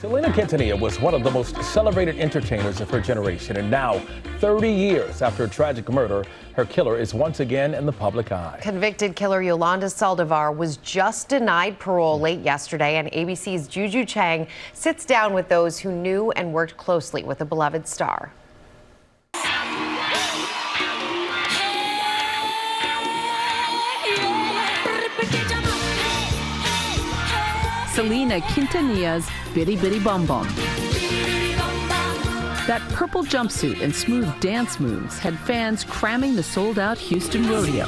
Selena Quintanilla was one of the most celebrated entertainers of her generation, and now, 30 years after a tragic murder, her killer is once again in the public eye. Convicted killer Yolanda Saldivar was just denied parole late yesterday, and ABC's Juju Chang sits down with those who knew and worked closely with the beloved star. Selena Quintanilla's Bitty Bitty Bum Bum. That purple jumpsuit and smooth dance moves had fans cramming the sold-out Houston rodeo.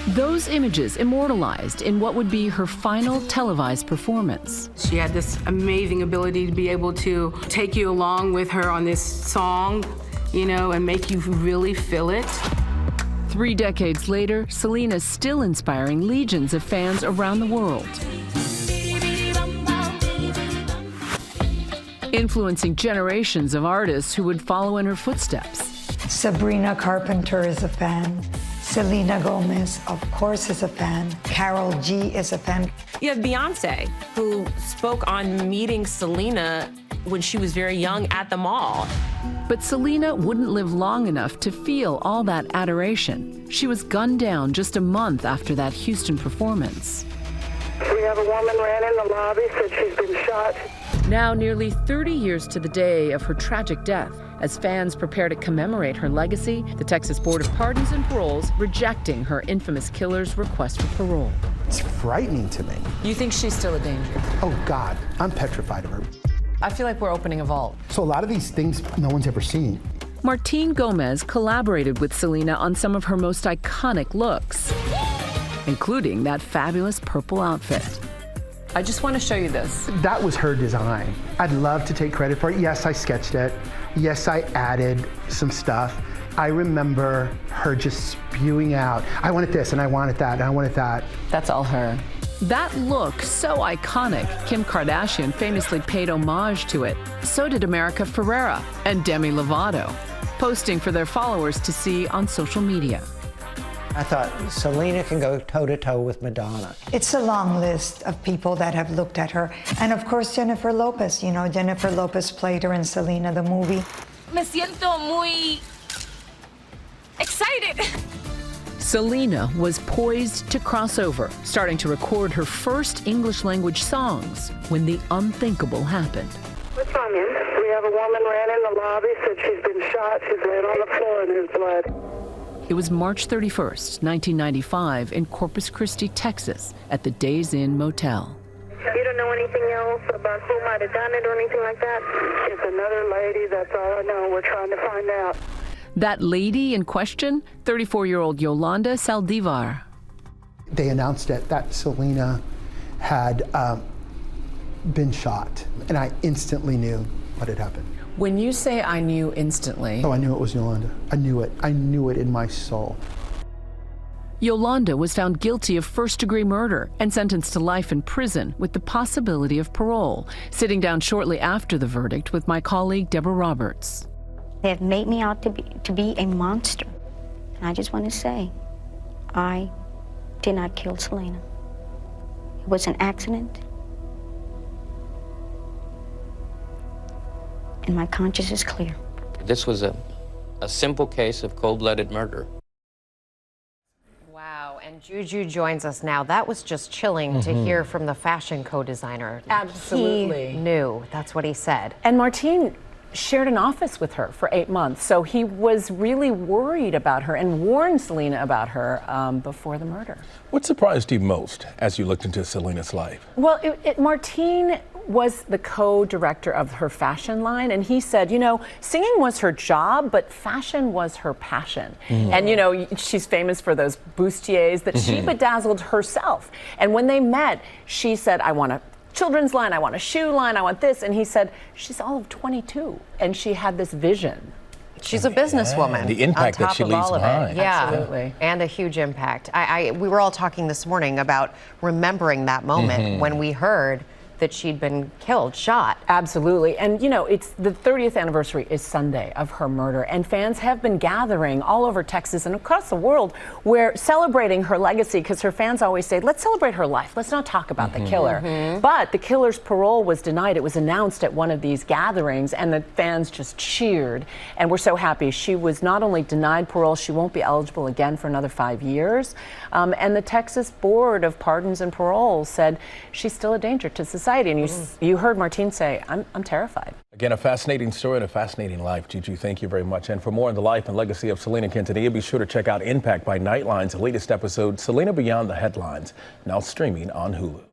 Those images immortalized in what would be her final televised performance. She had this amazing ability to be able to take you along with her on this song, and make you really feel it. 3 decades later, Selena's still inspiring legions of fans around the world. Influencing generations of artists who would follow in her footsteps. Sabrina Carpenter is a fan. Selena Gomez, of course, is a fan. Karol G is a fan. You have Beyonce, who spoke on meeting Selena when she was very young at the mall. But Selena wouldn't live long enough to feel all that adoration. She was gunned down just a month after that Houston performance. We have a woman ran in the lobby, said she's been shot. Now, nearly 30 years to the day of her tragic death, as fans prepare to commemorate her legacy, the Texas Board of Pardons and Paroles rejecting her infamous killer's request for parole. It's frightening to me. You think she's still a danger? Oh, God, I'm petrified of her. I feel like we're opening a vault. So a lot of these things no one's ever seen. Martine Gomez collaborated with Selena on some of her most iconic looks, including that fabulous purple outfit. I just want to show you this. That was her design. I'd love to take credit for it. Yes, I sketched it. Yes, I added some stuff. I remember her just spewing out, I wanted this, and I wanted that, and I wanted that. That's all her. That look, so iconic, Kim Kardashian famously paid homage to it. So did America Ferrera and Demi Lovato, posting for their followers to see on social media. I thought Selena can go toe-to-toe with Madonna. It's a long list of people that have looked at her. And of course, Jennifer Lopez. Jennifer Lopez played her in Selena, the movie. Me siento muy excited. Selena was poised to cross over, starting to record her first English-language songs when the unthinkable happened. What's wrong, man? We have a woman ran in the lobby, said she's been shot. She's laying on the floor in her blood. It was March 31st, 1995, in Corpus Christi, Texas, at the Days Inn Motel. You don't know anything else about who might have done it or anything like that? It's another lady, that's all I know. We're trying to find out. That lady in question, 34-year-old Yolanda Saldivar. They announced it that Selena had been shot, and I instantly knew what had happened. When you say I knew instantly... Oh, I knew it was Yolanda. I knew it. I knew it in my soul. Yolanda was found guilty of first-degree murder and sentenced to life in prison with the possibility of parole, sitting down shortly after the verdict with my colleague Deborah Roberts. They have made me out to be a monster. And I just want to say, I did not kill Selena. It was an accident. And my conscience is clear. This was a simple case of cold-blooded murder. Wow, and Juju joins us now. That was just chilling to hear from the fashion co-designer. Absolutely. He knew, that's what he said. And Martine shared an office with her for 8 months, so he was really worried about her and warned Selena about her before the murder. What surprised you most as you looked into Selena's life? Well, Martine was the co-director of her fashion line, and he said, singing was her job, but fashion was her passion. And, she's famous for those bustiers that she bedazzled herself. And when they met, she said, I want a children's line, I want a shoe line, I want this. And he said, she's all of 22, and she had this vision. She's a businesswoman. The impact that she leaves behind. Yeah, absolutely. And a huge impact. We were all talking this morning about remembering that moment when we heard that she'd been killed, shot. Absolutely. And, you know, it's the 30th anniversary is Sunday of her murder, and fans have been gathering all over Texas and across the world where celebrating her legacy, because her fans always say, let's celebrate her life. Let's not talk about the killer. But the killer's parole was denied. It was announced at one of these gatherings, and the fans just cheered. And we're so happy. She was not only denied parole, she won't be eligible again for another 5 years. And the Texas Board of Pardons and Parole said she's still a danger to society. And you heard Martine say, I'm terrified. Again, a fascinating story and a fascinating life. Juju, thank you very much. And for more on the life and legacy of Selena Quintanilla, be sure to check out Impact by Nightline's latest episode, Selena Beyond the Headlines, now streaming on Hulu.